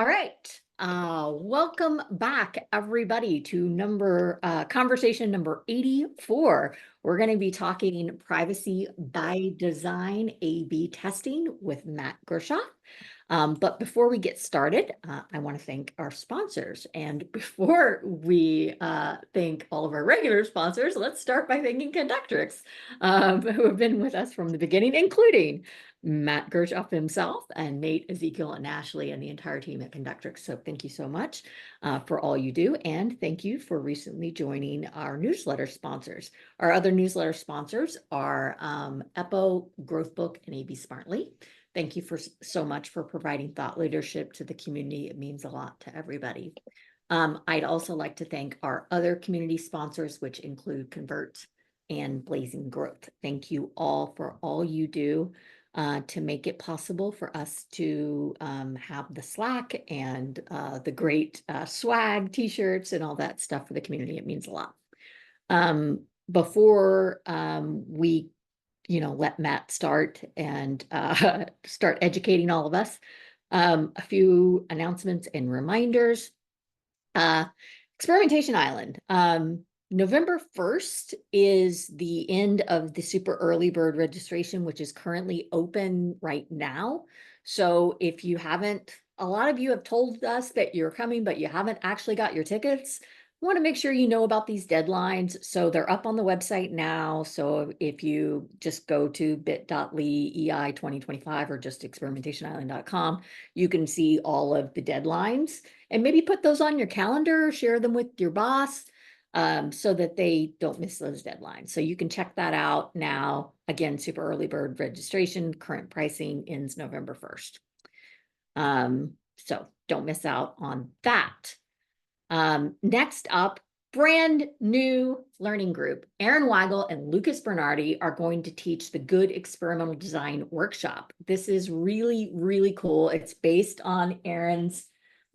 All right. Welcome back, everybody, to conversation number 84. We're going to be talking privacy by design A/B testing with Matt Gershoff. But before we get started, I want to thank our sponsors. And before we thank all of our regular sponsors, let's start by thanking Conductrics, who have been with us from the beginning, including Matt Gershoff himself and Nate, Ezekiel, and Ashley, and the entire team at Conductrics. So thank you so much for all you do. And thank you for recently joining our newsletter sponsors. Our other newsletter sponsors are EPO, Growthbook, and AB Smartly. Thank you so much for providing thought leadership to the community. It means a lot to everybody. I'd also like to thank our other community sponsors, which include Convert and Blazing Growth. Thank you all for all you do to make it possible for us to have the Slack and the great swag, t-shirts, and all that stuff for the community. It means a lot. Before we let Matt start and start educating all of us, a few announcements and reminders. Experimentation Island. November 1st is the end of the super early bird registration, which is currently open right now. So if you haven't, a lot of you have told us that you're coming, but you haven't actually got your tickets. I want to make sure you know about these deadlines. So they're up on the website now. So if you just go to bit.ly EI 2025 or just experimentationisland.com, you can see all of the deadlines and maybe put those on your calendar, share them with your boss, so that they don't miss those deadlines. So you can check that out now. Again, super early bird registration, current pricing ends November 1st. So don't miss out on that. Next up, brand new learning group. Aaron Weigel and Lucas Bernardi are going to teach the Good Experimental Design Workshop. This is really, really cool. It's based on Aaron's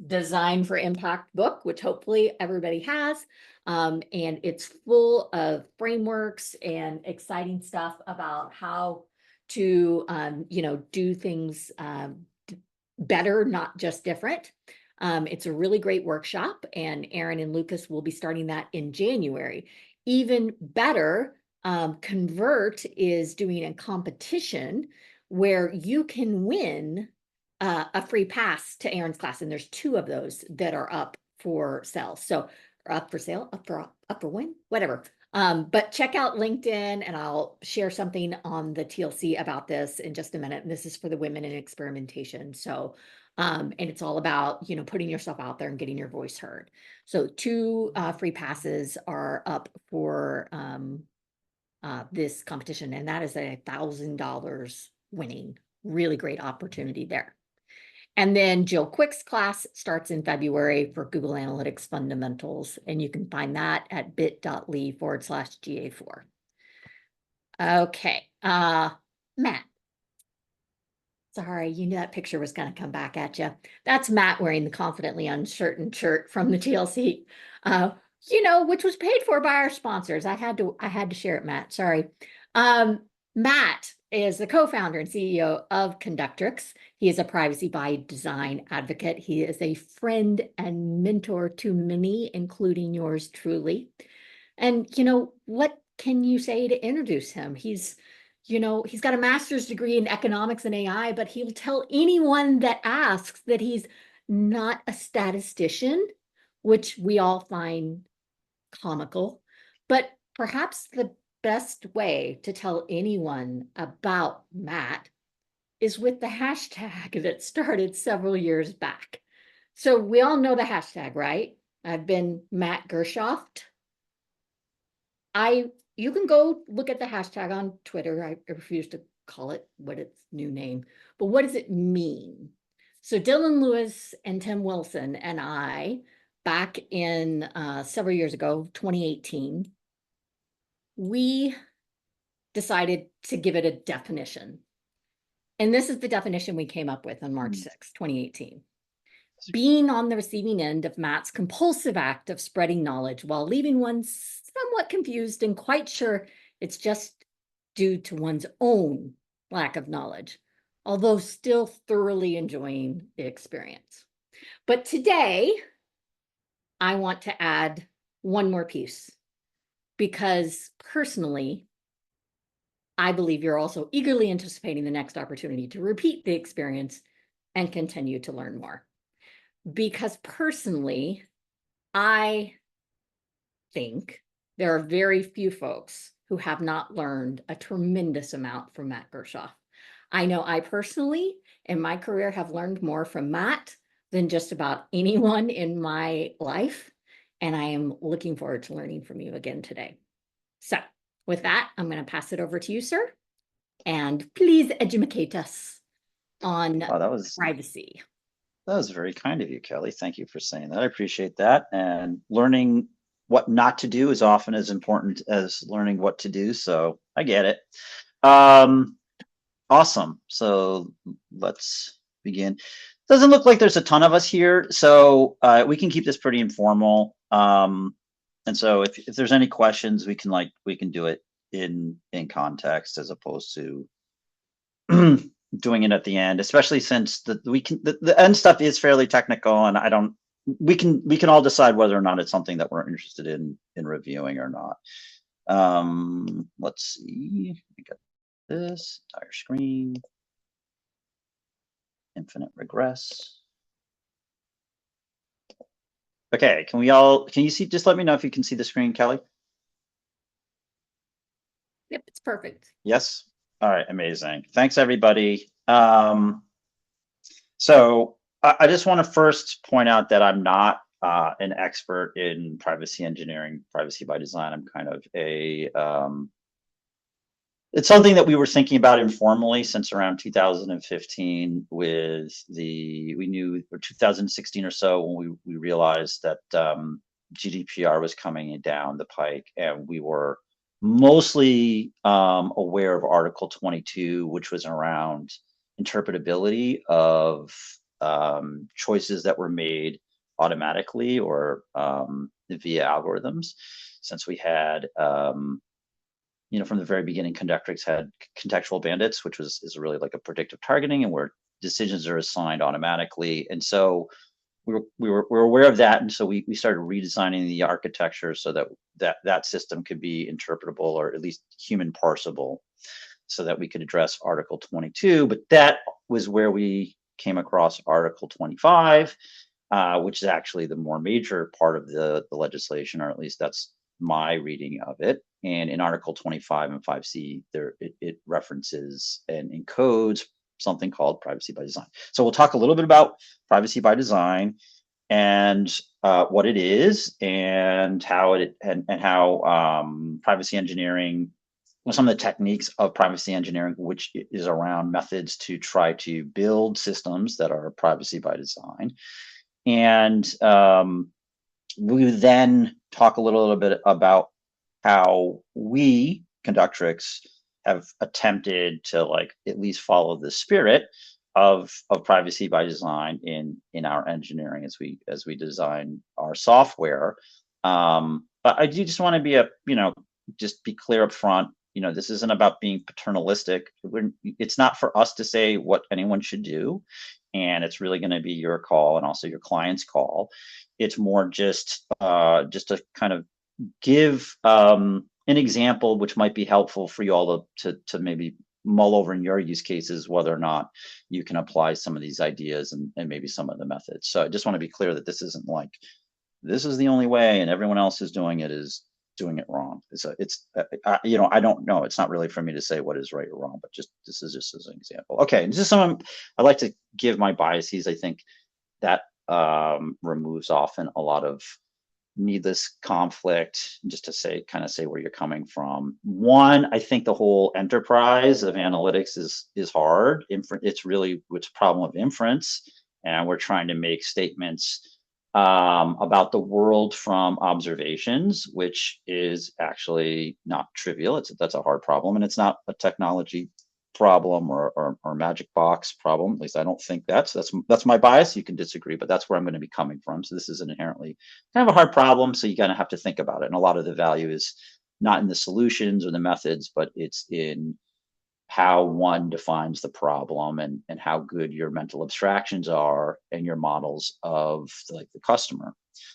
Design for Impact book, which hopefully everybody has. And it's full of frameworks and exciting stuff about how to, do things better, not just different. It's a really great workshop, and Aaron and Lucas will be starting that in January. Even better, Convert is doing a competition where you can win a free pass to Aaron's class, and there's 2 of those that are up for sale. So up for sale, up for win, whatever. But check out LinkedIn, and I'll share something on the TLC about this in just a minute. And this is for the women in experimentation. So, and it's all about, putting yourself out there and getting your voice heard. So 2 free passes are up for this competition, and that is $1,000 winning. Really great opportunity there. And then Jill Quick's class starts in February for Google Analytics Fundamentals, and you can find that at bit.ly/GA4. Okay, Matt. Sorry, you knew that picture was going to come back at you. That's Matt wearing the Confidently Uncertain shirt from the TLC, which was paid for by our sponsors. I had to share it, Matt. Sorry. Matt is the co-founder and CEO of Conductrics. He is a privacy by design advocate. He is a friend and mentor to many, including yours truly. And, what can you say to introduce him? He's got a master's degree in economics and AI, but he'll tell anyone that asks that he's not a statistician, which we all find comical. But perhaps the best way to tell anyone about Matt is with the hashtag that started several years back. So we all know the hashtag, right? I've been Matt Gershoff. You can go look at the hashtag on Twitter. I refuse to call it what its new name, but what does it mean? So Dylan Lewis and Tim Wilson and I, back in several years ago, 2018, we decided to give it a definition. And this is the definition we came up with on March 6, 2018. Being on the receiving end of Matt's compulsive act of spreading knowledge while leaving one somewhat confused and quite sure it's just due to one's own lack of knowledge, although still thoroughly enjoying the experience. But today, I want to add one more piece because personally, I believe you're also eagerly anticipating the next opportunity to repeat the experience and continue to learn more. Because personally, I think there are very few folks who have not learned a tremendous amount from Matt Gershoff. I know I personally, in my career, have learned more from Matt than just about anyone in my life. And I am looking forward to learning from you again today. So with that, I'm going to pass it over to you, sir. And please educate us on privacy. That was very kind of you, Kelly. Thank you for saying that. I appreciate that. And learning what not to do is often as important as learning what to do. So I get it. Awesome. So let's begin. Doesn't look like there's a ton of us here, so we can keep this pretty informal. And so if there's any questions, we can do it in context as opposed to doing it at the end, especially since the end stuff is fairly technical, and we can all decide whether or not it's something that we're interested in reviewing or not. Let's see. We got this entire screen, infinite regress. Okay, can you see? Just let me know if you can see the screen, Kelly. Yep, it's perfect. Yes. All right, amazing. Thanks, everybody. So I just want to first point out that I'm not an expert in privacy engineering, privacy by design. I'm kind of it's something that we were thinking about informally since around 2015 or 2016 or so, when we realized that GDPR was coming down the pike, and we were mostly aware of Article 22, which was around interpretability of choices that were made automatically or via algorithms. Since we had from the very beginning, Conductrics had contextual bandits, which is really like a predictive targeting, and where decisions are assigned automatically. And so we were aware of that, and so we started redesigning the architecture so that system could be interpretable, or at least human parsable, so that we could address Article 22. But that was where we came across Article 25, which is actually the more major part of the legislation, or at least that's my reading of it. And in Article 25 and 5C, it references and encodes something called privacy by design. So we'll talk a little bit about privacy by design and what it is, and how privacy engineering, some of the techniques of privacy engineering, which is around methods to try to build systems that are privacy by design. And we then talk a little bit about how we, Conductrics, have attempted to at least follow the spirit of privacy by design in our engineering as we design our software. But I do just want to be just be clear up front. This isn't about being paternalistic. It's not for us to say what anyone should do, and it's really going to be your call and also your client's call. It's more just to kind of give an example which might be helpful for you all to maybe mull over in your use cases, whether or not you can apply some of these ideas and maybe some of the methods. So I just want to be clear that this isn't like, this is the only way and everyone else is doing it wrong. I don't know. It's not really for me to say what is right or wrong, but this is just as an example. Okay, this is I like to give my biases. I think that removes often a lot of needless conflict, just to kind of say where you're coming from. One, I think the whole enterprise of analytics is hard. It's a problem of inference, and we're trying to make statements about the world from observations, which is actually not trivial. That's a hard problem, and it's not a technology problem or magic box problem. At least I don't think that's my bias. You can disagree, but that's where I'm going to be coming from. So this is an inherently kind of a hard problem. So you kind of have to think about it. And a lot of the value is not in the solutions or the methods, but it's in how one defines the problem and how good your mental abstractions are and your models of like the customer.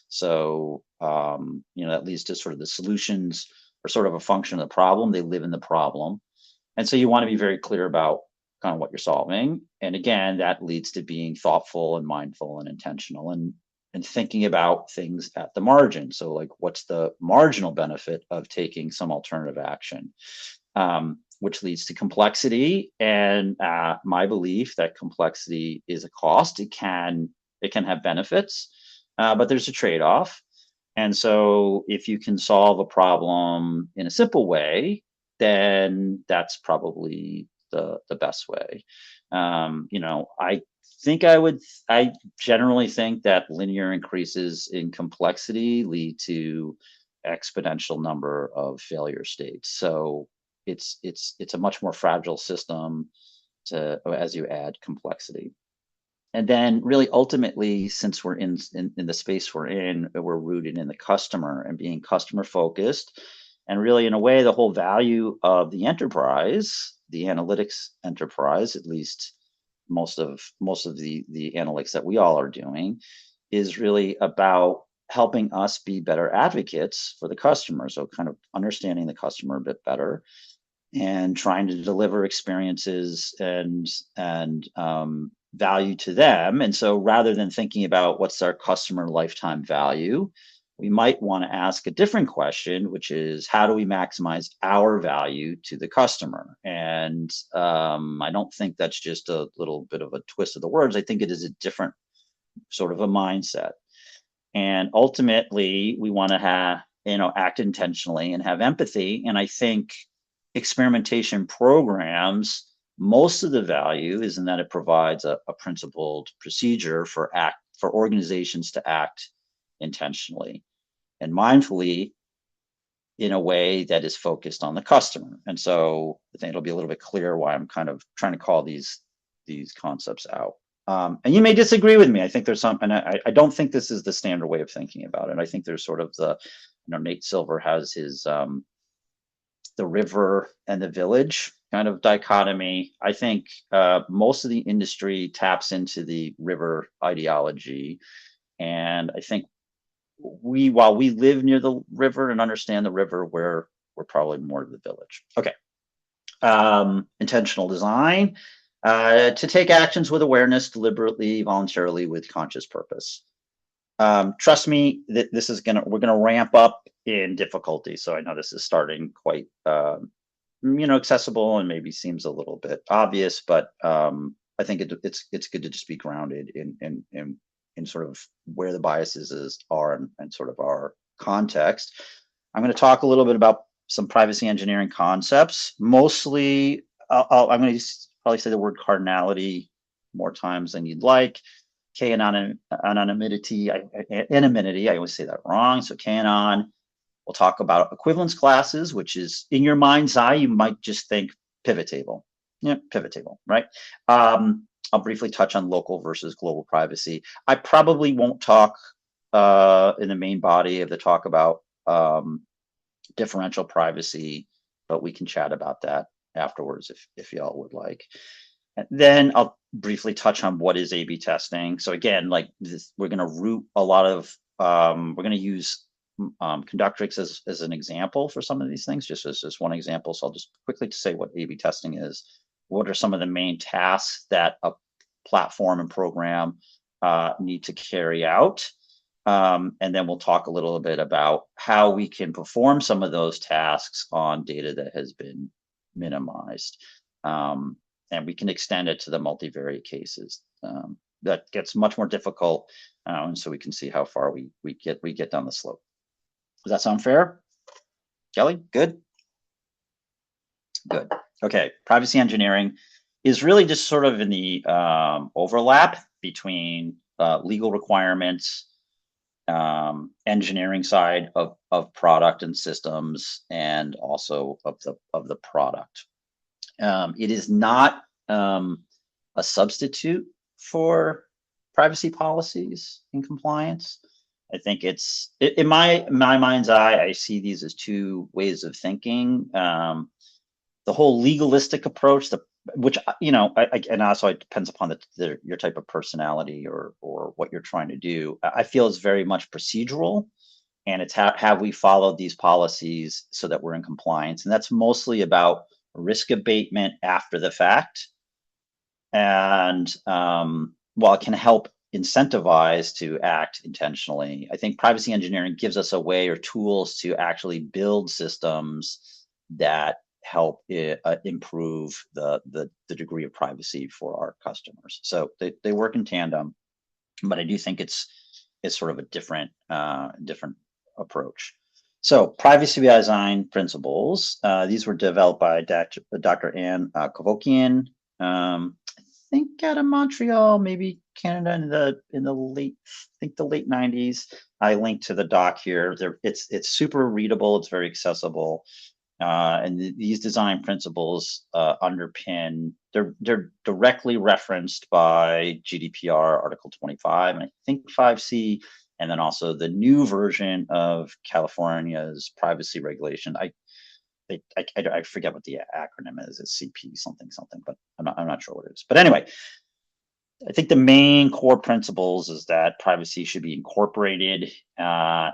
So, that leads to sort of the solutions are sort of a function of the problem. They live in the problem. And so you want to be very clear about kind of what you're solving. And again, that leads to being thoughtful and mindful and intentional and thinking about things at the margin. So like what's the marginal benefit of taking some alternative action? Which leads to complexity. And my belief that complexity is a cost. It can have benefits, but there's a trade-off. And so if you can solve a problem in a simple way, then that's probably the best way. I generally think that linear increases in complexity lead to exponential number of failure states. So it's a much more fragile system as you add complexity. And then really ultimately, since we're in the space we're rooted in the customer and being customer focused. And really, in a way, the whole value of the enterprise, the analytics enterprise, at least most of the analytics that we all are doing, is really about helping us be better advocates for the customer. So kind of understanding the customer a bit better and trying to deliver experiences and value to them. And so rather than thinking about what's our customer lifetime value, we might want to ask a different question, which is how do we maximize our value to the customer? And I don't think that's just a little bit of a twist of the words. I think it is a different sort of a mindset. And ultimately, we want to act intentionally and have empathy. And I think experimentation programs, most of the value is in that it provides a principled procedure for organizations to act intentionally and mindfully in a way that is focused on the customer. And so I think it'll be a little bit clear why I'm kind of trying to call these concepts out. And you may disagree with me. I think there's something, I don't think this is the standard way of thinking about it. I think there's sort of Nate Silver has his, the river and the village kind of dichotomy. I think most of the industry taps into the river ideology. And I think while we live near the river and understand the river, we're probably more to the village. Okay. Intentional design. To take actions with awareness, deliberately, voluntarily, with conscious purpose. Trust me, that we're gonna ramp up in difficulty. So I know this is starting quite, accessible and maybe seems a little bit obvious, but I think it's good to just be grounded in sort of where the biases are and sort of our context. I'm going to talk a little bit about some privacy engineering concepts. Mostly, I'm going to probably say the word cardinality more times than you'd like. Anonymity, I always say that wrong. So K-anon, we'll talk about equivalence classes, which is in your mind's eye, you might just think pivot table. Yeah, pivot table, right? I'll briefly touch on local versus global privacy. I probably won't talk in the main body of the talk about differential privacy, but we can chat about that afterwards if y'all would like. And then I'll briefly touch on what is A/B testing. So again, like this, we're going to root a lot of, we're going to use Conductrics as an example for some of these things, just as one example. So I'll just quickly say what A/B testing is. What are some of the main tasks that a platform and program need to carry out? And then we'll talk a little bit about how we can perform some of those tasks on data that has been minimized. And we can extend it to the multivariate cases. That gets much more difficult, and so we can see how far we get down the slope. Does that sound fair? Kelly, good? Good. Okay, privacy engineering is really just sort of in the overlap between legal requirements, engineering side of product and systems, and also of the product. It is not a substitute for privacy policies and compliance. I think it's in my mind's eye, I see these as two ways of thinking. the whole legalistic approach, which and also it depends upon your type of personality or what you're trying to do. I feel is very much procedural, and it's have we followed these policies so that we're in compliance, and that's mostly about risk abatement after the fact. And while it can help incentivize to act intentionally, I think privacy engineering gives us a way or tools to actually build systems that help improve the degree of privacy for our customers. So they work in tandem, but I do think it's sort of a different approach. So privacy by design principles. These were developed by Dr. Anne Kovokian. I think out of Montreal, maybe Canada in the late, I think the late 90s. I linked to the doc here. It's super readable. It's very accessible. And these design principles underpin, they're directly referenced by GDPR Article 25, and I think 5C, and then also the new version of California's privacy regulation. I forget what the acronym is. It's CP something, but I'm not sure what it is. But anyway, I think the main core principles is that privacy should be incorporated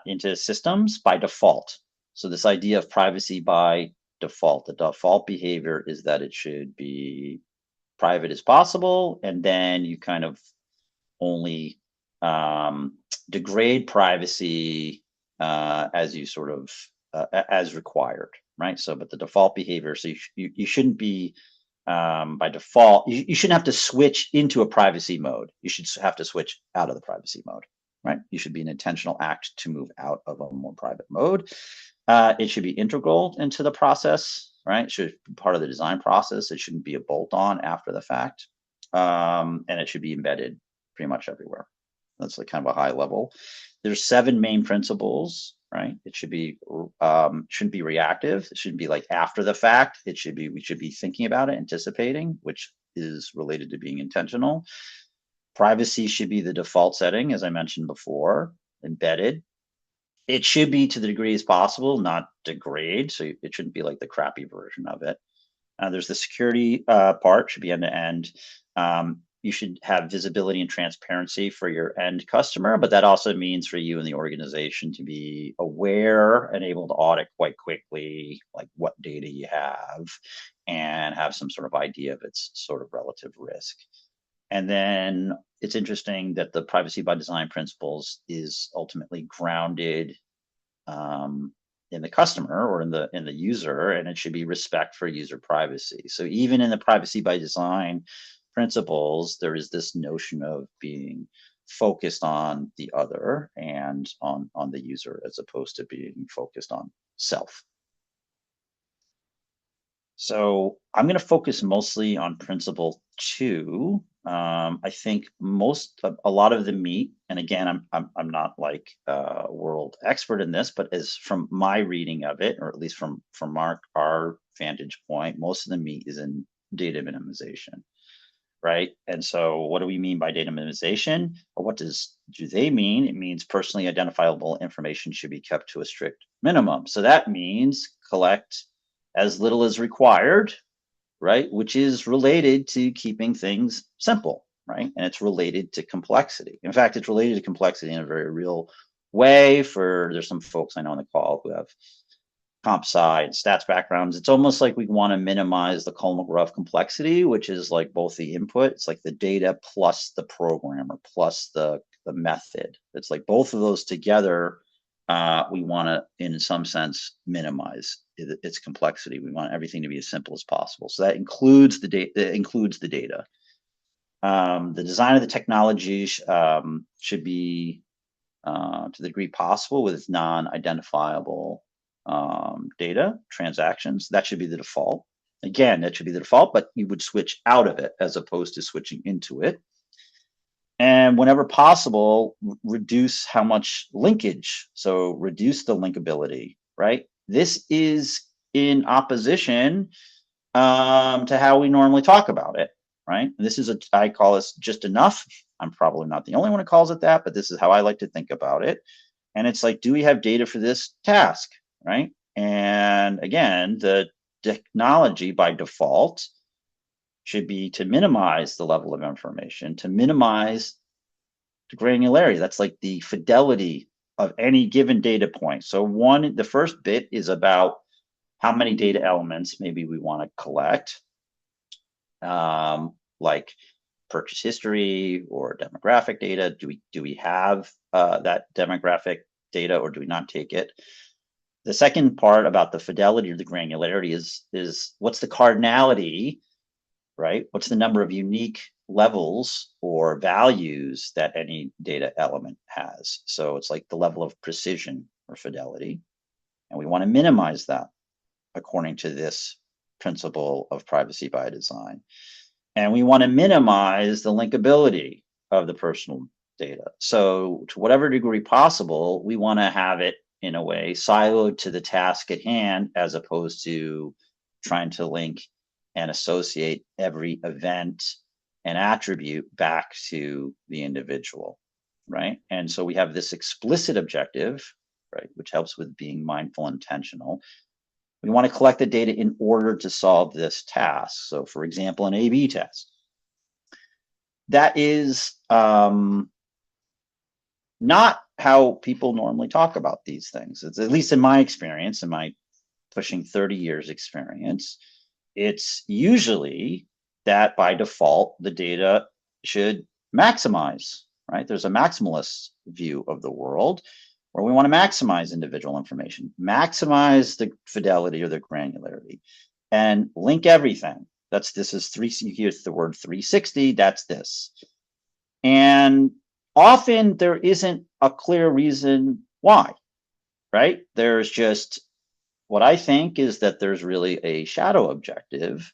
into systems by default. So this idea of privacy by default, the default behavior is that it should be private as possible, and then you kind of only degrade privacy as you sort of as required, right? So, but the default behavior, so you shouldn't be by default, you shouldn't have to switch into a privacy mode. You should have to switch out of the privacy mode, right? You should be an intentional act to move out of a more private mode. It should be integral into the process, right? It should be part of the design process. It shouldn't be a bolt-on after the fact. And it should be embedded pretty much everywhere. That's like kind of a high level. There's 7 main principles, right? It should be shouldn't be reactive. It shouldn't be like after the fact. We should be thinking about it, anticipating, which is related to being intentional. Privacy should be the default setting, as I mentioned before, embedded. It should be to the degree as possible, not degrade. So it shouldn't be like the crappy version of it. There's the security part, should be end to end. You should have visibility and transparency for your end customer, but that also means for you and the organization to be aware and able to audit quite quickly, like what data you have, and have some sort of idea of its sort of relative risk. And then it's interesting that the privacy by design principles is ultimately grounded in the customer or in the user, and it should be respect for user privacy. So even in the privacy by design principles, there is this notion of being focused on the other and on the user, as opposed to being focused on self. So I'm going to focus mostly on principle 2. I think a lot of the meat, and again, I'm not like a world expert in this, but as from my reading of it, or at least from our vantage point, most of the meat is in data minimization, right? And so, what do we mean by data minimization? Or what do they mean? It means personally identifiable information should be kept to a strict minimum. So that means collect as little as required, right? Which is related to keeping things simple, right? And it's related to complexity. In fact, it's related to complexity in a very real way. There's some folks I know on the call who have comp sci and stats backgrounds. It's almost like we want to minimize the Kolmogorov complexity, which is like both the input, it's like the data plus the programmer plus the method. It's like both of those together. We want to, in some sense, minimize its complexity. We want everything to be as simple as possible. So that includes the data. The design of the technology should be, to the degree possible, with non-identifiable data transactions. That should be the default. Again, that should be the default, but you would switch out of it as opposed to switching into it. And whenever possible, reduce how much linkage. So reduce the linkability, right? This is in opposition to how we normally talk about it, right? This is I call this just enough. I'm probably not the only one who calls it that, but this is how I like to think about it. And it's like, do we have data for this task, right? And again, the technology by default should be to minimize the level of information, to minimize the granularity. That's like the fidelity of any given data point. So the first bit is about how many data elements maybe we want to collect, like purchase history or demographic data. Do we have that demographic data, or do we not take it? The second part about the fidelity or the granularity is what's the cardinality, right? What's the number of unique levels or values that any data element has? So it's like the level of precision or fidelity. And we want to minimize that according to this principle of privacy by design. And we want to minimize the linkability of the personal data. So to whatever degree possible, we want to have it in a way siloed to the task at hand, as opposed to trying to link and associate every event and attribute back to the individual, right? And so we have this explicit objective, right, which helps with being mindful and intentional. We want to collect the data in order to solve this task. So for example, an A/B test. That is not how people normally talk about these things. It's, at least in my experience, in my pushing 30 years experience, it's usually that by default, the data should maximize, right? There's a maximalist view of the world where we want to maximize individual information, maximize the fidelity or the granularity, and link everything. This is you hear the word 360, that's this. And often there isn't a clear reason why, right? There's just, what I think is that there's really a shadow objective,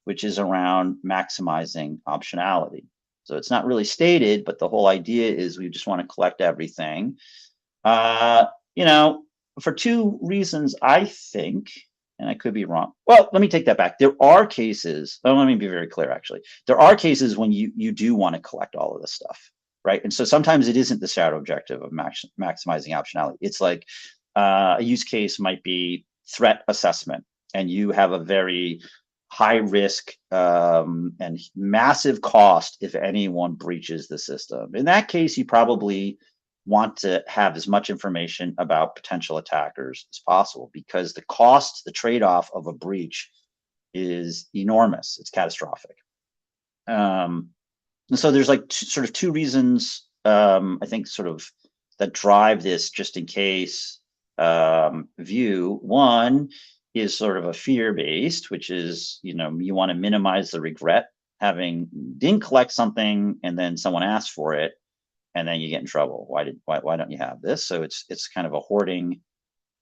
which is around maximizing optionality. So it's not really stated, but the whole idea is we just want to collect everything. For two reasons, I think, and I could be wrong. Well, let me take that back. There are cases, let me be very clear, actually. There are cases when you do want to collect all of this stuff, right? And so sometimes it isn't the shadow objective of maximizing optionality. It's like a use case might be threat assessment, and you have a very high risk and massive cost if anyone breaches the system. In that case, you probably want to have as much information about potential attackers as possible, because the cost, the trade-off of a breach is enormous. It's catastrophic. And so there's like sort of two reasons, I think, sort of that drive this just in case view. One is sort of a fear-based, which is, you want to minimize the regret didn't collect something and then someone asked for it and then you get in trouble. Why don't you have this? So it's kind of a hoarding,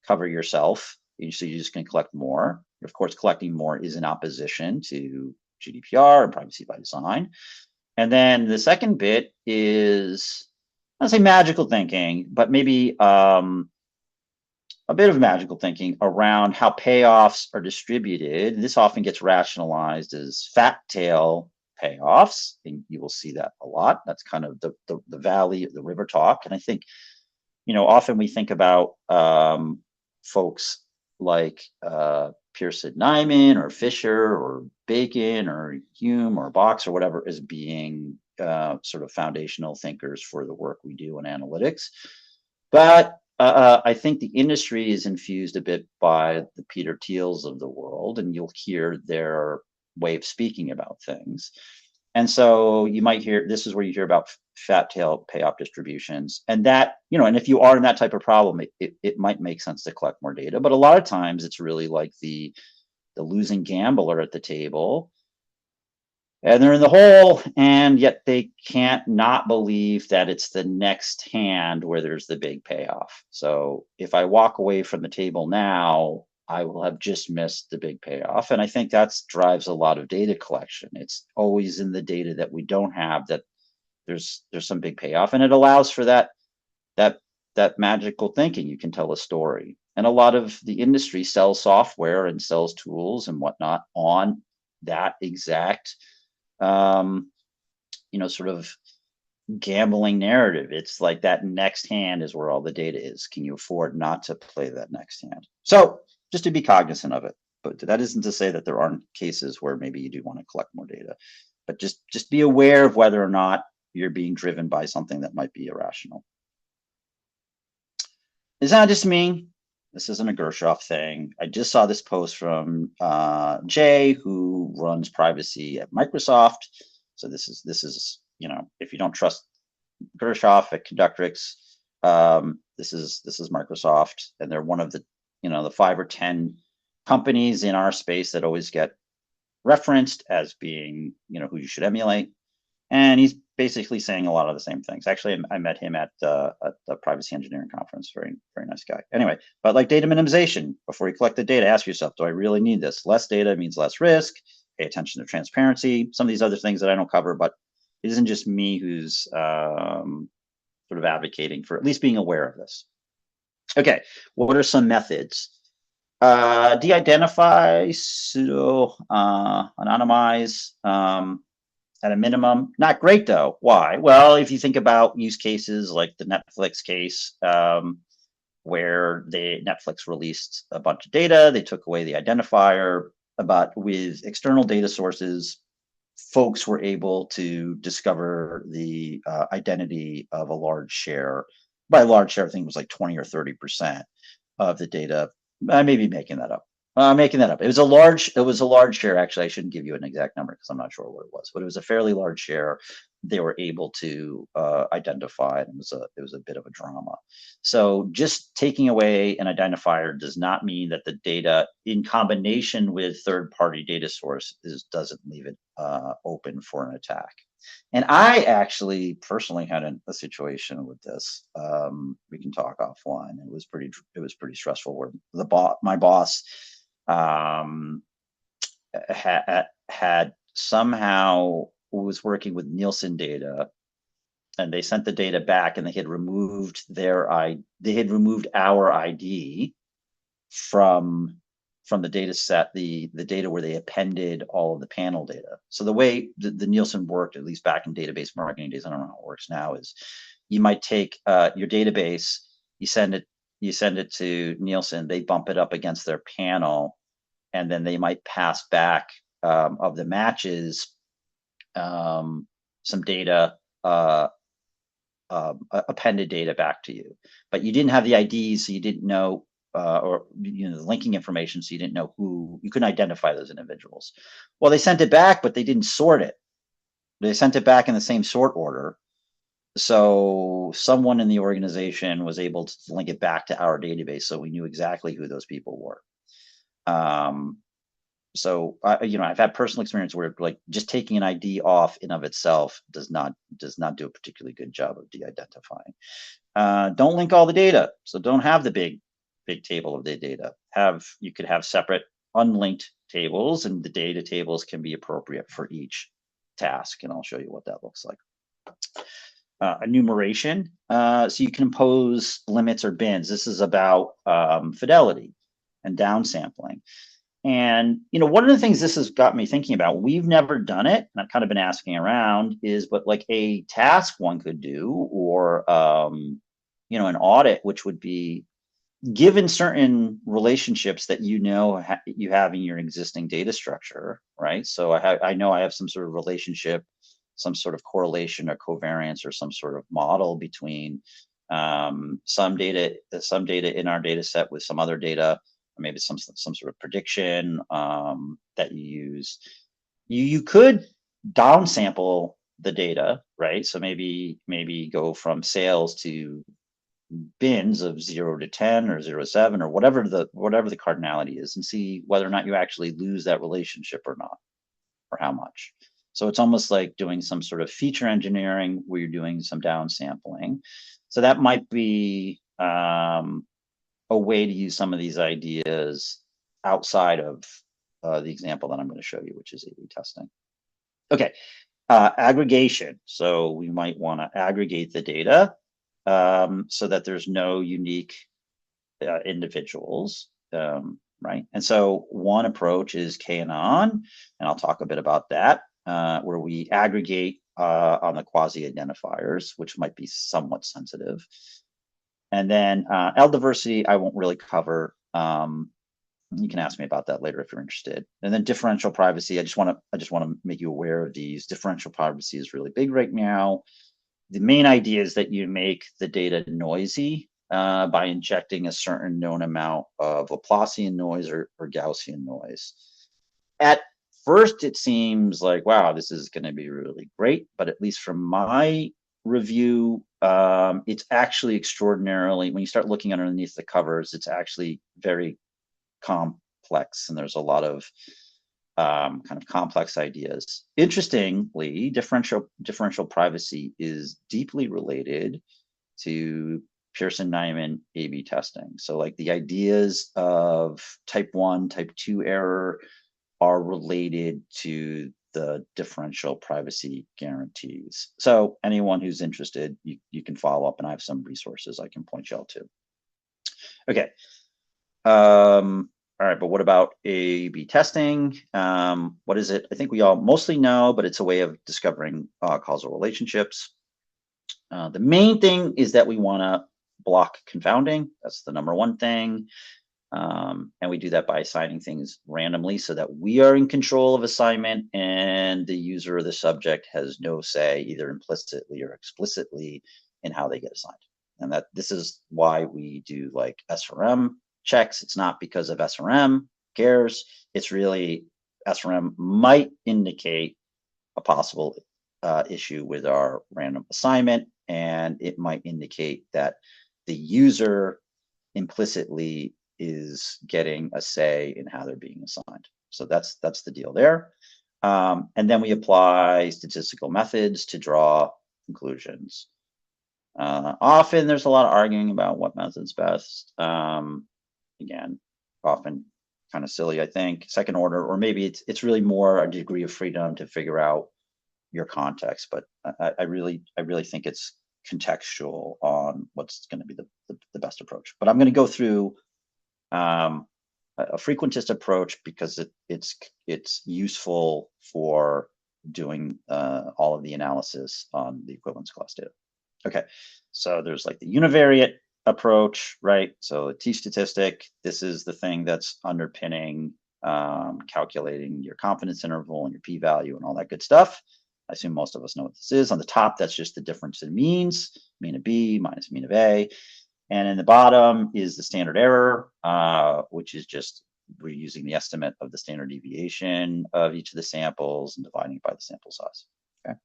cover yourself. So you're just going to collect more. Of course, collecting more is in opposition to GDPR and privacy by design. And then the second bit is, I don't say magical thinking, but maybe a bit of magical thinking around how payoffs are distributed. This often gets rationalized as fat tail payoffs, and you will see that a lot. That's kind of the valley, the river talk. And I think, often we think about folks like Pearson Nyman or Fisher or Bacon or Hume or Box or whatever as being sort of foundational thinkers for the work we do in analytics. But I think the industry is infused a bit by the Peter Thiels of the world, and you'll hear their way of speaking about things. And so you might hear, this is where you hear about fat tail payoff distributions, and that, and if you are in that type of problem, it might make sense to collect more data. But a lot of times it's really like the losing gambler at the table, and they're in the hole, and yet they can't not believe that it's the next hand where there's the big payoff. So if I walk away from the table now, I will have just missed the big payoff. And I think that drives a lot of data collection. It's always in the data that we don't have that there's some big payoff, and it allows for that magical thinking. You can tell a story. And a lot of the industry sells software and sells tools and whatnot on that exact sort of gambling narrative. It's like that next hand is where all the data is. Can you afford not to play that next hand? So just to be cognizant of it. But that isn't to say that there aren't cases where maybe you do want to collect more data. But just be aware of whether or not you're being driven by something that might be irrational. It's not just me. This isn't a Gershoff thing. I just saw this post from Jay, who runs privacy at Microsoft. So this is you know, if you don't trust Gershoff at Conductrics, this is Microsoft, and they're one of the, you know, the 5 or 10 companies in our space that always get referenced as being, you know, who you should emulate. And he's basically saying a lot of the same things. Actually, I met him at the privacy engineering conference. Very nice guy. Anyway, but like data minimization, before you collect the data, ask yourself, do I really need this? Less data means less risk. Pay attention to transparency. Some of these other things that I don't cover, but it isn't just me who's sort of advocating for at least being aware of this. Okay, what are some methods? De-identify, pseudo anonymize, at a minimum. Not great though. Why? Well, if you think about use cases like the Netflix case, where Netflix released a bunch of data, they took away the identifier, but with external data sources, folks were able to discover the identity of a large share. By a large share, I think it was like 20 or 30% of the data. I may be making that up. It was a large share. Actually, I shouldn't give you an exact number because I'm not sure what it was, but it was a fairly large share they were able to identify, and it was a bit of a drama. So just taking away an identifier does not mean that the data, in combination with third-party data sources, doesn't leave it open for an attack. And I actually personally had a situation with this. We can talk offline. It was pretty stressful. Where my boss had somehow was working with Nielsen data, and they sent the data back, and they had removed our ID from the data set, the data where they appended all of the panel data. So the way the Nielsen worked, at least back in database marketing days, I don't know how it works now, is you might take your database, you send it to Nielsen, they bump it up against their panel, and then they might pass back of the matches some data, appended data back to you. But you didn't have the IDs, so you didn't know, or the linking information, so you didn't know you couldn't identify those individuals. Well, they sent it back, but they didn't sort it. They sent it back in the same sort order. So someone in the organization was able to link it back to our database, so we knew exactly who those people were. So I've had personal experience where like just taking an ID off in of itself does not do a particularly good job of de-identifying. Don't link all the data, so don't have the big table of the data. You could have separate unlinked tables, and the data tables can be appropriate for each task, and I'll show you what that looks like. Enumeration, so you can impose limits or bins. This is about fidelity and downsampling. And one of the things this has got me thinking about, we've never done it, and I've kind of been asking around, is but like a task one could do, or an audit, which would be given certain relationships that you have in your existing data structure, right? So I know I have some sort of relationship, some sort of correlation or covariance, or some sort of model between some data in our data set with some other data, or maybe some sort of prediction that you use. You could downsample the data, right? So maybe go from sales to bins of 0 to 10 or 0 to 7 or whatever the cardinality is, and see whether or not you actually lose that relationship or not, or how much. So it's almost like doing some sort of feature engineering where you're doing some downsampling. So that might be a way to use some of these ideas outside of the example that I'm going to show you, which is A/B testing. Okay, aggregation. So we might want to aggregate the data so that there's no unique individuals, right? And so one approach is KAnon, and I'll talk a bit about that, where we aggregate on the quasi-identifiers, which might be somewhat sensitive. And then L diversity, I won't really cover. You can ask me about that later if you're interested. And then differential privacy. I just want to make you aware of these. Differential privacy is really big right now. The main idea is that you make the data noisy by injecting a certain known amount of Laplacian noise or Gaussian noise. At first, it seems like, wow, this is going to be really great. But at least from my review, it's actually extraordinarily, when you start looking underneath the covers, it's actually very complex, and there's a lot of kind of complex ideas. Interestingly, differential privacy is deeply related to Pearson-Neyman A/B testing. So like the ideas of type 1, type 2 error are related to the differential privacy guarantees. So anyone who's interested, you can follow up, and I have some resources I can point y'all to. Okay. All right, but what about A/B testing? What is it? I think we all mostly know, but it's a way of discovering causal relationships. The main thing is that we want to block confounding. That's the number one thing. And we do that by assigning things randomly so that we are in control of assignment and the user or the subject has no say, either implicitly or explicitly, in how they get assigned. And that this is why we do like SRM checks. It's not because of SRM, who cares? It's really SRM might indicate a possible issue with our random assignment, and it might indicate that the user implicitly is getting a say in how they're being assigned. So that's the deal there. And then we apply statistical methods to draw conclusions. Often there's a lot of arguing about what method's best. Again, often kind of silly, I think. Second order, or maybe it's really more a degree of freedom to figure out your context. But I really think it's contextual on what's going to be the best approach. But I'm going to go through a frequentist approach because it's useful for doing all of the analysis on the equivalence class data. Okay, so there's like the univariate approach, right? So a t-statistic, this is the thing that's underpinning calculating your confidence interval and your p-value and all that good stuff. I assume most of us know what this is. On the top, that's just the difference in means, mean of B minus mean of A. And in the bottom is the standard error, which is just we're using the estimate of the standard deviation of each of the samples and dividing it by the sample size. Okay,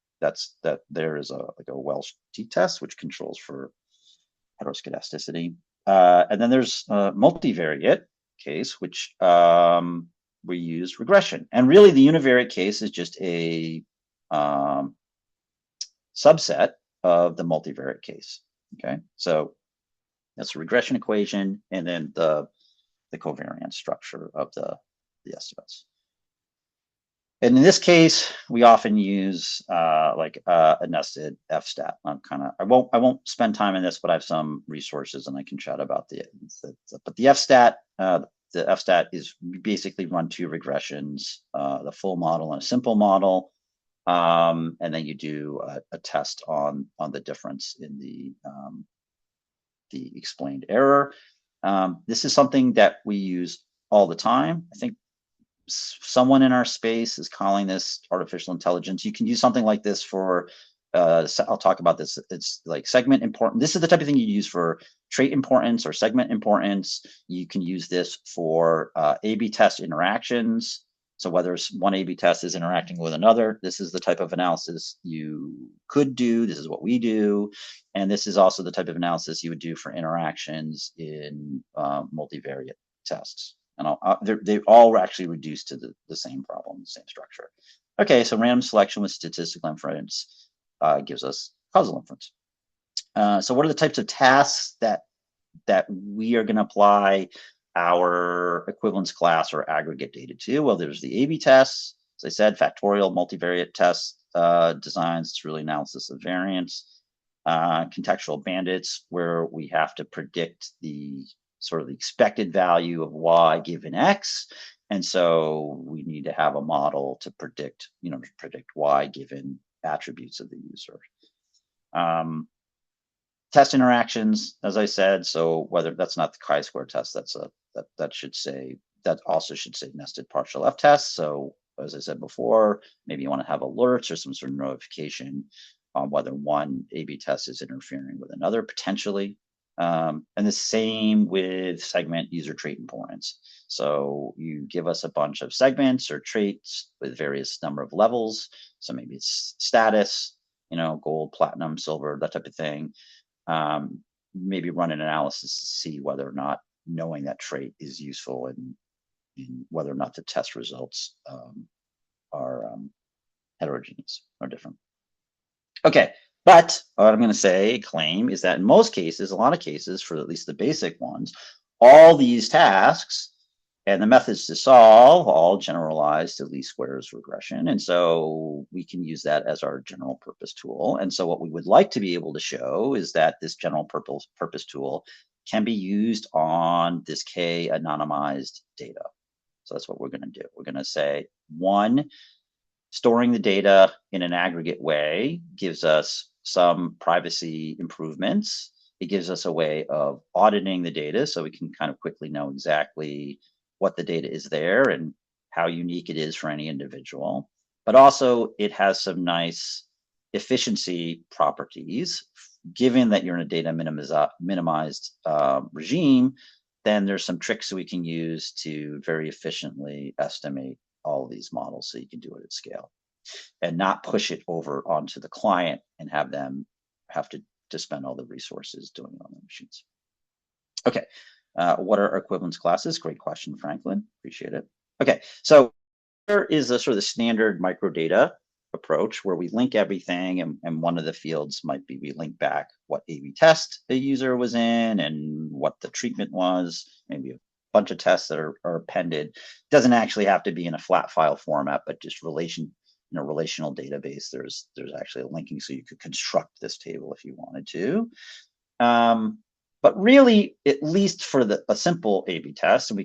there is like a Welsh t-test which controls for heteroscedasticity. And then there's a multivariate case, which we use regression. And really the univariate case is just a subset of the multivariate case. Okay, so that's a regression equation, and then the covariance structure of the estimates. And in this case, we often use like a nested F-stat. I won't spend time in this, but I have some resources and I can chat about but the F-stat. The F-stat is basically run two regressions, the full model and a simple model. And then you do a test on the difference in the explained error. This is something that we use all the time. I think someone in our space is calling this artificial intelligence. You can use something like this for, I'll talk about this. It's like segment importance. This is the type of thing you use for trait importance or segment importance. You can use this for A/B test interactions. So whether one A/B test is interacting with another, this is the type of analysis you could do. This is what we do. And this is also the type of analysis you would do for interactions in multivariate tests. And they all actually reduce to the same problem, the same structure. Okay, so random selection with statistical inference gives us causal inference. So what are the types of tasks that we are going to apply our equivalence class or aggregate data to? Well, there's the A/B tests, as I said, factorial multivariate test designs. It's really analysis of variance. Contextual bandits, where we have to predict the sort of the expected value of y given x, and so we need to have a model to predict y given attributes of the user. Test interactions, as I said, so whether that's not the chi-square test, that should say that also should say nested partial F tests. So as I said before, maybe you want to have alerts or some sort of notification on whether one A/B test is interfering with another potentially. And the same with segment user trait importance. So you give us a bunch of segments or traits with various number of levels. So maybe it's status, gold, platinum, silver, that type of thing. Maybe run an analysis to see whether or not knowing that trait is useful in whether or not the test results are heterogeneous or different. Okay, but what I'm going to say, claim, is that in most cases, a lot of cases, for at least the basic ones, all these tasks and the methods to solve all generalize to least squares regression. And so we can use that as our general purpose tool. And so what we would like to be able to show is that this general purpose tool can be used on this K anonymized data. So that's what we're going to do. We're going to say, one, storing the data in an aggregate way gives us some privacy improvements. It gives us a way of auditing the data so we can kind of quickly know exactly what the data is there and how unique it is for any individual. But also it has some nice efficiency properties. Given that you're in a data minimized regime, then there's some tricks we can use to very efficiently estimate all of these models so you can do it at scale and not push it over onto the client and have them have to spend all the resources doing it on the machines. Okay, what are equivalence classes? Great question, Franklin. Appreciate it. Okay, so there is a sort of the standard microdata approach where we link everything, and one of the fields might be we link back what A/B test the user was in and what the treatment was, maybe a bunch of tests that are appended. Doesn't actually have to be in a flat file format, but just relational database. There's actually a linking so you could construct this table if you wanted to. But really, at least for a simple A/B test, and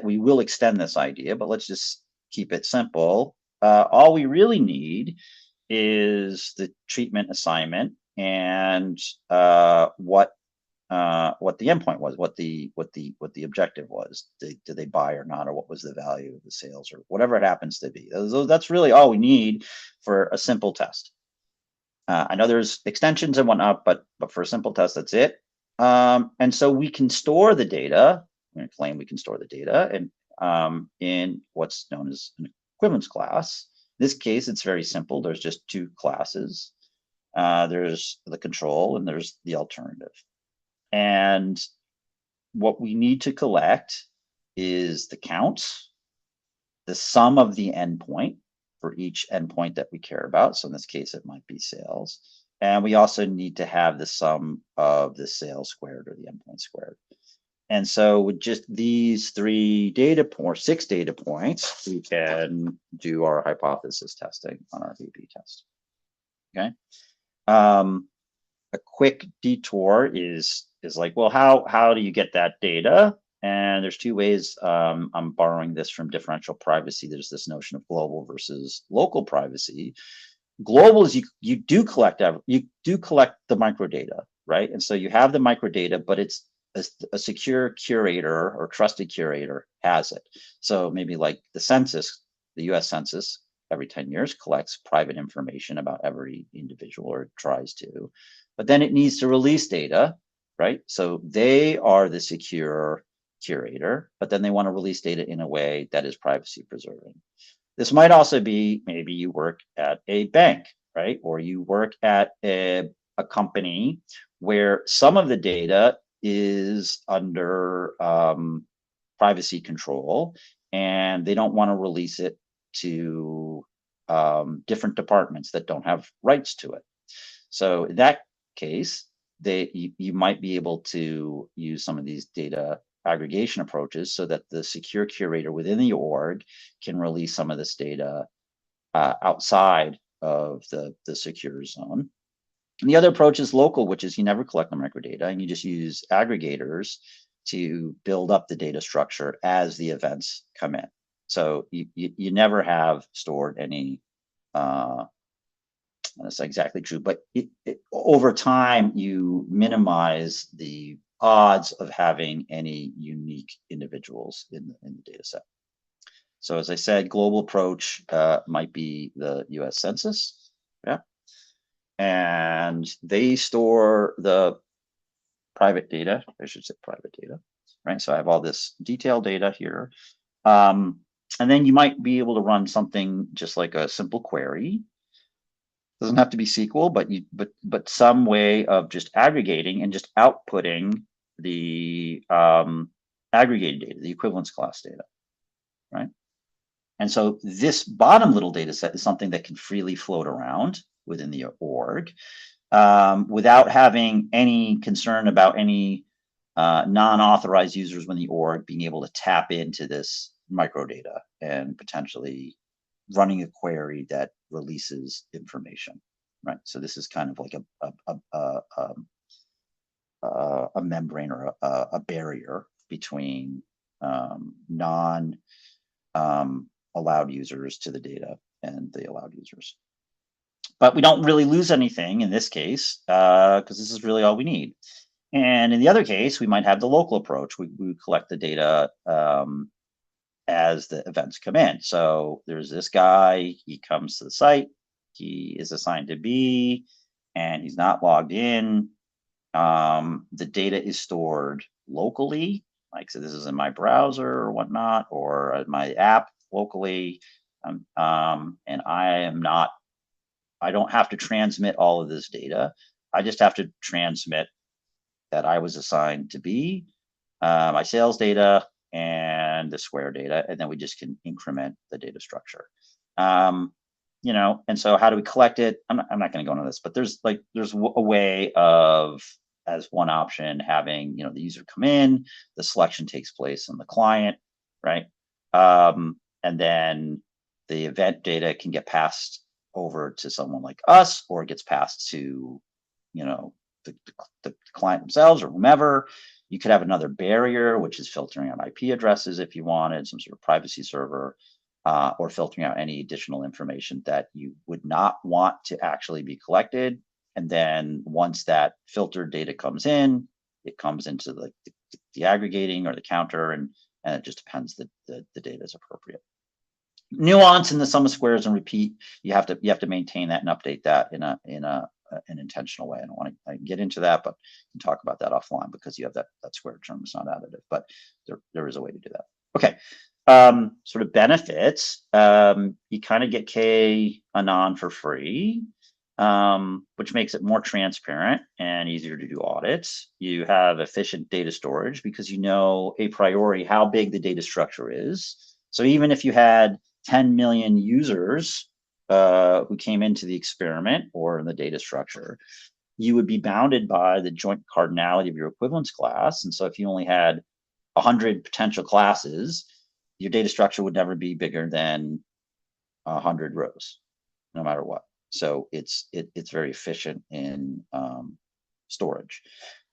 we will extend this idea, but let's just keep it simple. All we really need is the treatment assignment and what the endpoint was, what the objective was. Did they buy or not, or what was the value of the sales, or whatever it happens to be. That's really all we need for a simple test. I know there's extensions and whatnot, but for a simple test, that's it. And so we can store the data. I'm going to claim we can store the data and in what's known as an equivalence class. In this case, it's very simple. There's just two classes. There's the control and there's the alternative. And what we need to collect is the counts, the sum of the endpoint for each endpoint that we care about. So in this case, it might be sales. And we also need to have the sum of the sales squared or the endpoint squared. And so with just these 6 data points, we can do our hypothesis testing on our A/B test. Okay. A quick detour is like, well, how do you get that data? And there's two ways. I'm borrowing this from differential privacy. There's this notion of global versus local privacy. Global is you do collect the microdata, right? And so you have the microdata, but it's a secure curator or trusted curator has it. So maybe like the census, the US Census, every 10 years collects private information about every individual, or tries to, but then it needs to release data, right? So they are the secure curator, but then they want to release data in a way that is privacy preserving. This might also be, maybe you work at a bank, right? Or you work at a company where some of the data is under privacy control, and they don't want to release it to different departments that don't have rights to it. So in that case, you might be able to use some of these data aggregation approaches so that the secure curator within the org can release some of this data outside of the secure zone. And the other approach is local, which is you never collect the microdata and you just use aggregators to build up the data structure as the events come in. So you never have stored any, that's exactly true, but over time you minimize the odds of having any unique individuals in the data set. So as I said, global approach might be the US Census, yeah, and they store the private data, I should say private data, right? So I have all this detailed data here. And then you might be able to run something just like a simple query. Doesn't have to be SQL, but some way of just aggregating and just outputting the aggregated data, the equivalence class data, right? And so this bottom little data set is something that can freely float around within the org without having any concern about any non-authorized users within the org being able to tap into this microdata and potentially running a query that releases information, right? So this is kind of like a membrane or a barrier between non allowed users to the data and the allowed users. But we don't really lose anything in this case because this is really all we need. And in the other case, we might have the local approach. We collect the data as the events come in. So there's this guy, he comes to the site, he is assigned to B, and he's not logged in. The data is stored locally, like so this is in my browser or whatnot, or my app locally. And I don't have to transmit all of this data. I just have to transmit that I was assigned to B, my sales data, and the square data, and then we just can increment the data structure. You know, and so how do we collect it? I'm not going to go into this, but there's a way of, as one option, having, you know, the user come in, the selection takes place in the client, right? And then the event data can get passed over to someone like us, or it gets passed to, you know, the client themselves or whomever. You could have another barrier, which is filtering out IP addresses if you wanted, some sort of privacy server, or filtering out any additional information that you would not want to actually be collected. And then once that filtered data comes in, it comes into the aggregating or the counter, and it just depends that the data is appropriate. Nuance in the sum of squares and repeat, you have to maintain that and update that in an intentional way. I don't want to get into that, but we can talk about that offline because you have that square term is not additive, but there is a way to do that. Okay. Sort of benefits, you kind of get K anon for free, which makes it more transparent and easier to do audits. You have efficient data storage because you know a priori how big the data structure is. So even if you had 10 million users who came into the experiment or in the data structure, you would be bounded by the joint cardinality of your equivalence class. And so if you only had 100 potential classes, your data structure would never be bigger than 100 rows, no matter what. So it's very efficient in storage.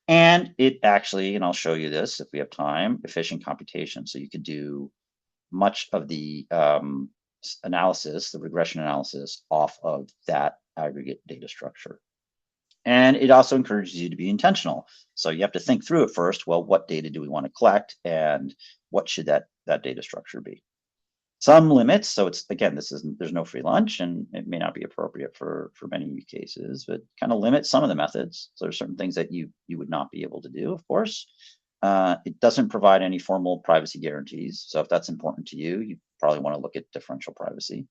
And it actually, and I'll show you this if we have time, efficient computation. So you could do much of the analysis, the regression analysis, off of that aggregate data structure. And it also encourages you to be intentional. So you have to think through it first. Well, what data do we want to collect, and what should that data structure be? Some limits. So it's, again, there's no free lunch, and it may not be appropriate for many use cases, but kind of limit some of the methods. So there's certain things that you would not be able to do, of course. It doesn't provide any formal privacy guarantees. So if that's important to you, you probably want to look at differential privacy.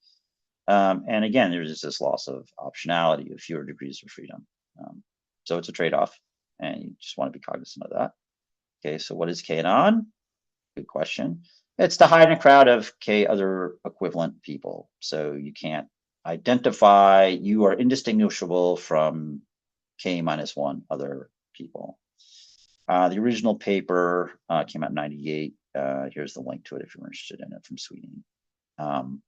And again, there's this loss of optionality of fewer degrees of freedom. So it's a trade-off, and you just want to be cognizant of that. Okay, so what is K-anon? Good question. It's to hide in a crowd of K other equivalent people. So you can't identify, you are indistinguishable from K-1 other people. The original paper came out in 98. Here's the link to it if you're interested in it, from Sweden. And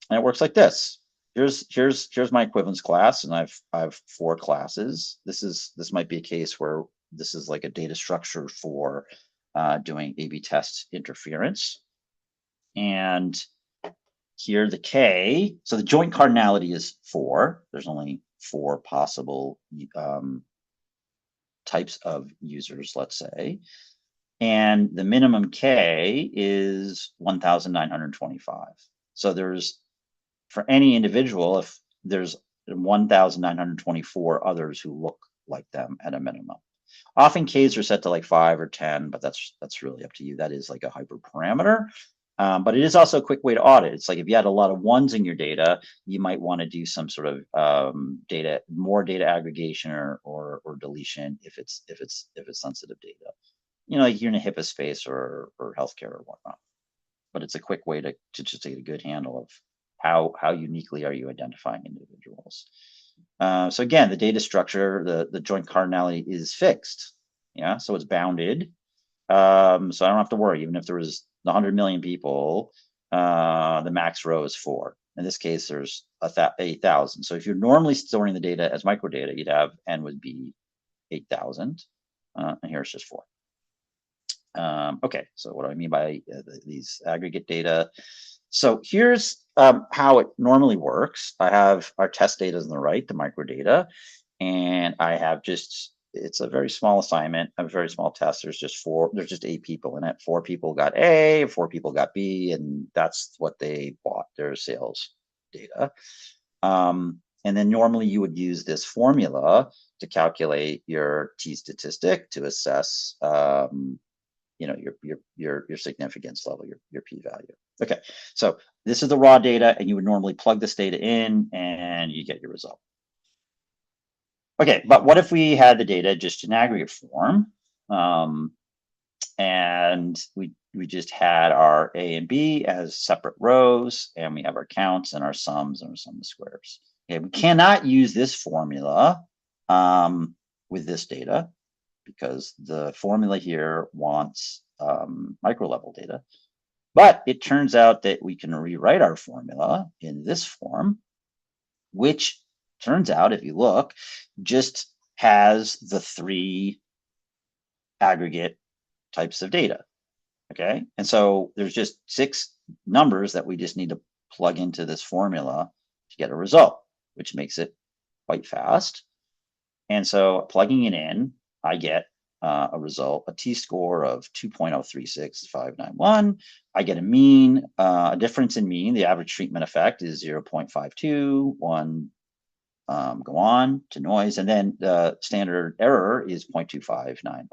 it works like this. Here's my equivalence class, and I've 4 classes. This might be a case where this is like a data structure for doing A/B test interference. And here the K, so the joint cardinality is 4. There's only 4 possible types of users, let's say. And the minimum K is 1,925. So there's, for any individual, if there's 1,924 others who look like them at a minimum. Often Ks are set to like 5 or 10, but that's really up to you. That is like a hyperparameter. But it is also a quick way to audit. It's like if you had a lot of ones in your data, you might want to do some sort of more data aggregation or deletion if it's sensitive data. You know, like you're in a HIPAA space or healthcare or whatnot. But it's a quick way to just get a good handle of how uniquely are you identifying individuals. So again, the data structure, the joint cardinality is fixed. Yeah, so it's bounded. So I don't have to worry. Even if there was 100 million people, the max row is 4. In this case, there's 8,000. So if you're normally storing the data as microdata, you'd have n would be 8,000, and here it's just 4. Okay, so what do I mean by these aggregate data? So here's how it normally works. I have our test data on the right, the microdata, and I have it's a very small assignment, a very small test. There's just 8 people in it. 4 people got A, 4 people got B, and that's what they bought, their sales data. And then normally you would use this formula to calculate your T statistic to assess you know, your significance level, your p-value. Okay, so this is the raw data, and you would normally plug this data in and you get your result. Okay, but what if we had the data just in aggregate form, and we just had our A and B as separate rows, and we have our counts and our sums and our sum of squares. Okay, we cannot use this formula with this data, because the formula here wants micro level data. But it turns out that we can rewrite our formula in this form, which turns out, if you look, just has the 3 aggregate types of data. Okay, and so there's just 6 numbers that we just need to plug into this formula to get a result, which makes it quite fast. And so plugging it in, I get a result, a t-score of 2.036591. I get a mean, a difference in mean. The average treatment effect is 0.52, 1 go on to noise, and then the standard error is 0.25908.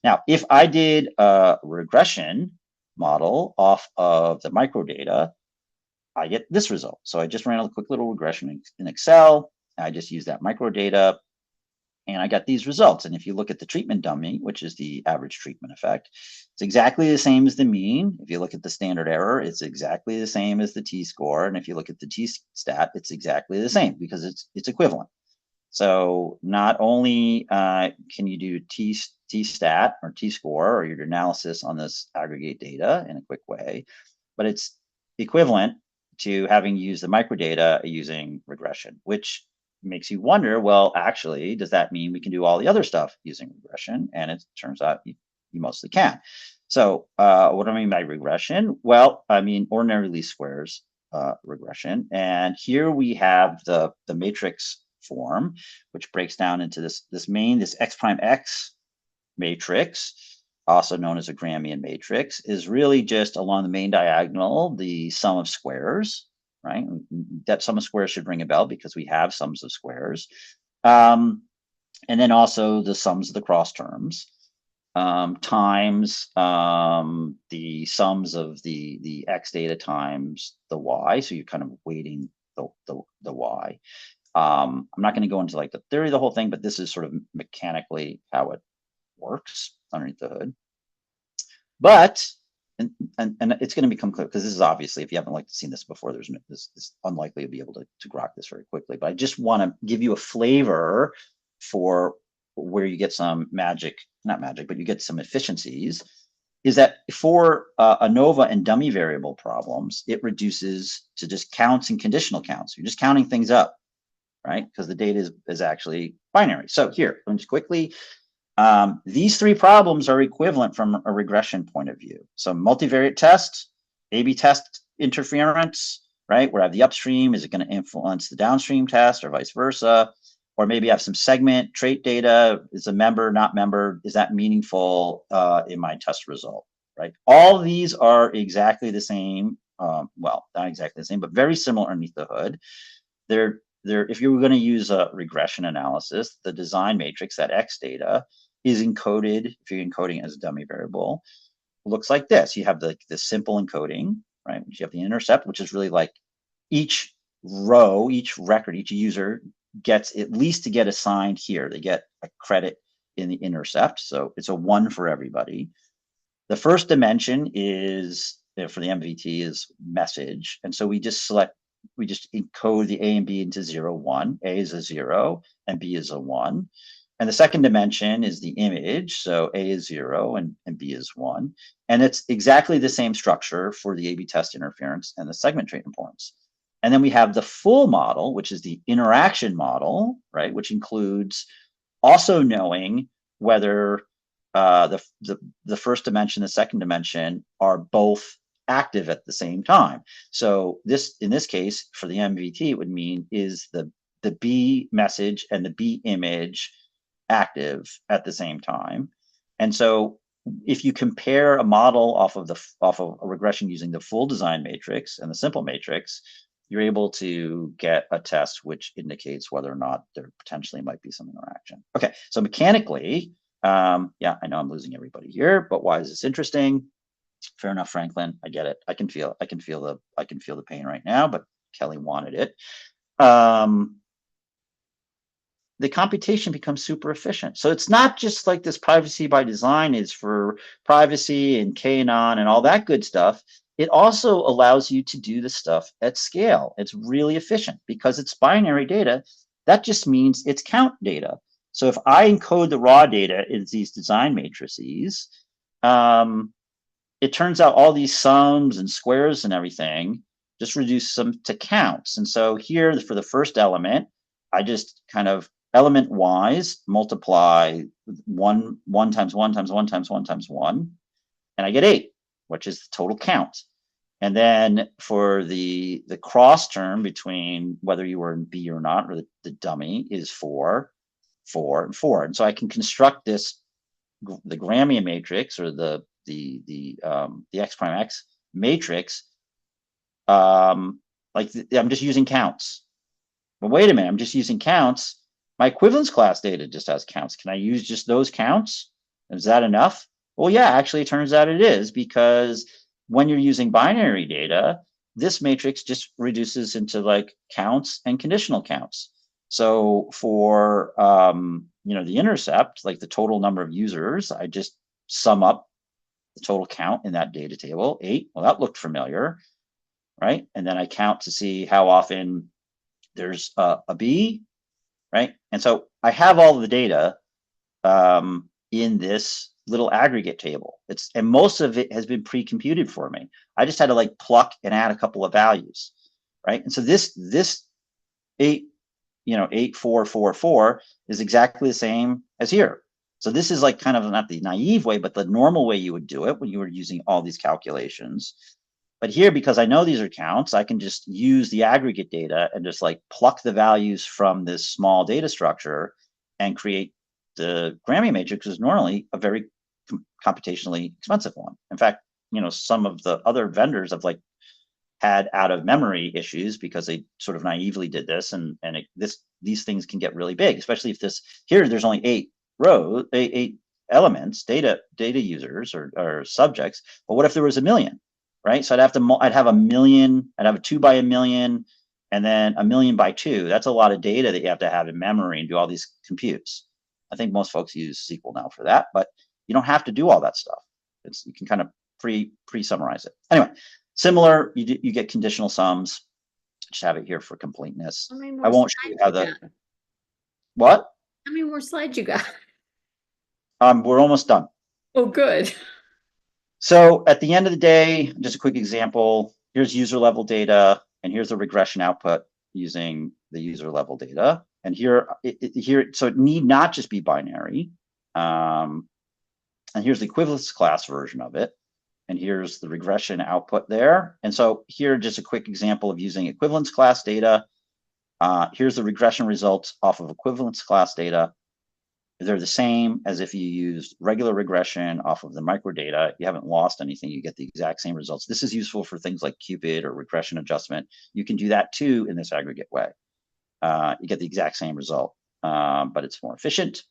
Now, if I did a regression model off of the microdata, I get this result. So I just ran a quick little regression in Excel. I just used that microdata, and I got these results. And if you look at the treatment dummy, which is the average treatment effect, it's exactly the same as the mean. If you look at the standard error, it's exactly the same as the t-score. And if you look at the t-stat, it's exactly the same because it's equivalent. So not only can you do t-stat or t-score or your analysis on this aggregate data in a quick way, but it's equivalent to having used the microdata using regression, which makes you wonder, well, actually, does that mean we can do all the other stuff using regression? And it turns out you mostly can. So what do I mean by regression? Well, I mean ordinary least squares regression. And here we have the matrix form, which breaks down into this x prime x matrix, also known as a Gramian matrix, is really just along the main diagonal, the sum of squares, right? That sum of squares should ring a bell because we have sums of squares. And then also the sums of the cross terms times the sums of the x data times the y. So you're kind of weighting the y. I'm not going to go into like the theory of the whole thing, but this is sort of mechanically how it works underneath the hood. But and it's going to become clear because this is obviously, if you haven't seen this before, it's unlikely to be able to grok this very quickly. But I just want to give you a flavor for where you get some magic, not magic, but you get some efficiencies. Is that for ANOVA and dummy variable problems, it reduces to just counts and conditional counts. You're just counting things up, right? Because the data is actually binary. So here, let me just quickly. These 3 problems are equivalent from a regression point of view. So multivariate test, A/B test interference, right? Where I have the upstream, is it going to influence the downstream test or vice versa? or maybe I have some segment trait data. Is a member, not member, is that meaningful in my test result, right? All these are exactly the same. Well, not exactly the same, but very similar underneath the hood. If you were going to use a regression analysis, the design matrix, that X data, is encoded, if you're encoding as a dummy variable, looks like this. You have the simple encoding, right? You have the intercept, which is really like each row, each record, each user gets at least to get assigned here. They get a credit in the intercept. So it's a 1 for everybody. The first dimension is, for the MVT, is message. And so we just encode the A and B into 0, 1. A is a 0 and B is a 1. And the second dimension is the image. So A is 0 and B is 1. And it's exactly the same structure for the A/B test interference and the segment trait importance. And then we have the full model, which is the interaction model, right? Which includes also knowing whether the first dimension, the second dimension are both active at the same time. So in this case, for the MVT, it would mean is the B message and the B image active at the same time. And so if you compare a model off of a regression using the full design matrix and the simple matrix, you're able to get a test which indicates whether or not there potentially might be some interaction. Okay, so mechanically, yeah, I know I'm losing everybody here, but why is this interesting? Fair enough, Franklin. I get it. I can feel the pain right now, but Kelly wanted it. The computation becomes super efficient. So it's not just like this privacy by design is for privacy and KAnon and all that good stuff. It also allows you to do the stuff at scale. It's really efficient because it's binary data. That just means it's count data. So if I encode the raw data in these design matrices, it turns out all these sums and squares and everything just reduce them to counts. And so here for the first element, I just kind of element wise multiply 1 times 1 times 1 times 1 times 1, and I get 8, which is the total count. And then for the cross term between whether you were in B or not, or the dummy, is 4, 4, and 4. And so I can construct the Gramian matrix, or the X prime X matrix, like I'm just using counts. But wait a minute, I'm just using counts. My equivalence class data just has counts. Can I use just those counts? Is that enough? Well, yeah, actually, it turns out it is, because when you're using binary data, this matrix just reduces into like counts and conditional counts. So for the intercept, like the total number of users, I just sum up the total count in that data table, 8. Well, that looked familiar, right? And then I count to see how often there's a B, right? And so I have all of the data in this little aggregate table. And most of it has been pre-computed for me. I just had to like pluck and add a couple of values, right? And so this 8, 8, 4, 4, 4 is exactly the same as here. So this is like kind of not the naive way, but the normal way you would do it when you were using all these calculations. But here, because I know these are counts, I can just use the aggregate data and just like pluck the values from this small data structure and create the Gramian matrix, which is normally a very computationally expensive one. In fact, some of the other vendors have like had out of memory issues because they sort of naively did this, and these things can get really big, especially if there's only 8 rows, 8 elements, data users or subjects. But what if there was a million? Right, so I'd have a million, I'd have a 2 by a million, and then a million by 2. That's a lot of data that you have to have in memory and do all these computes. I think most folks use SQL now for that, but you don't have to do all that stuff. You can kind of pre-summarize it. Anyway, similar, you get conditional sums. Just have it here for completeness. I won't show you how what? How many more slides you got? We're almost done. Oh, good. So at the end of the day, just a quick example, here's user level data, and here's the regression output using the user level data. And so it need not just be binary. And here's the equivalence class version of it. And here's the regression output there. And so here, just a quick example of using equivalence class data Here's the regression results off of equivalence class data. They're the same as if you used regular regression off of the microdata. You haven't lost anything. You get the exact same results. This is useful for things like Cupid or regression adjustment. You can do that too in this aggregate way. You get the exact same result, but it's more efficient.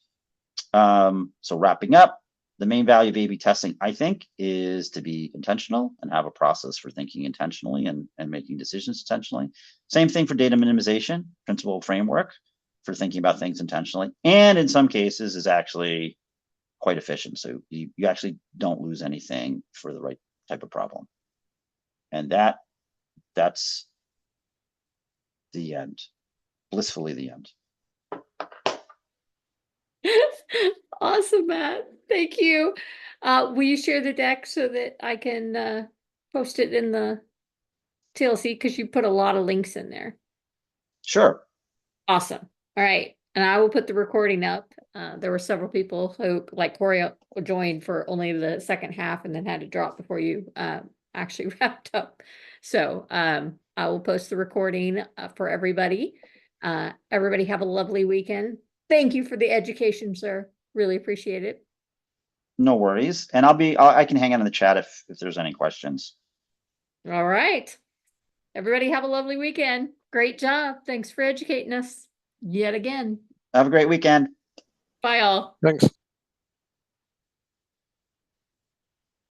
So wrapping up, the main value of A/B testing, I think, is to be intentional and have a process for thinking intentionally and making decisions intentionally. Same thing for data minimization, principle framework for thinking about things intentionally. And in some cases is actually quite efficient. So you actually don't lose anything for the right type of problem. And that's the end, blissfully the end. Awesome, Matt. Thank you. Will you share the deck so that I can post it in the TLC? Because you put a lot of links in there. Sure. Awesome. All right. And I will put the recording up. There were several people who, like Corey, joined for only the second half and then had to drop before you actually wrapped up. So I will post the recording for everybody. Everybody have a lovely weekend. Thank you for the education, sir. Really appreciate it. No worries. And I can hang out in the chat if there's any questions. All right. Everybody have a lovely weekend. Great job. Thanks for educating us yet again. Have a great weekend. Bye all. Thanks.